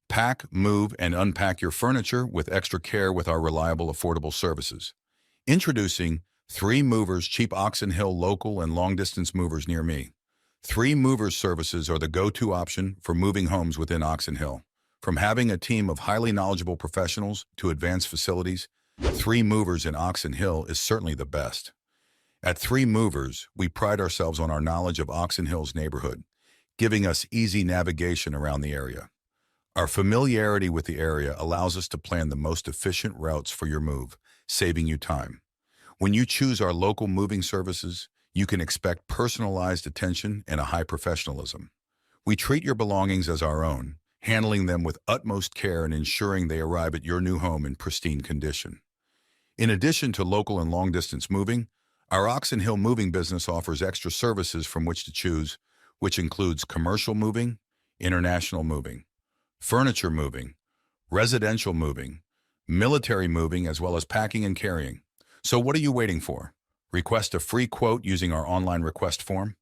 Pack, move, and unpack your furniture with extra care with our reliable, affordable services. Introducing 3 Movers cheap Oxon Hill local and long-distance movers near me. 3 Movers services are the go-to option for moving homes within Oxon Hill. From having a team of highly knowledgeable professionals to advanced facilities, 3 Movers in Oxon Hill is certainly the best. At 3 Movers, we pride ourselves on our knowledge of Oxon Hill's neighborhood, giving us easy navigation around the area. Our familiarity with the area allows us to plan the most efficient routes for your move, saving you time. When you choose our local moving services, you can expect personalized attention and a high professionalism. We treat your belongings as our own, handling them with utmost care and ensuring they arrive at your new home in pristine condition. In addition to local and long-distance moving, our Oxon Hill moving business offers extra services from which to choose, which includes commercial moving, international moving, furniture moving, residential moving, military moving, as well as packing and carrying. So what are you waiting for? Request a free quote using our online request form.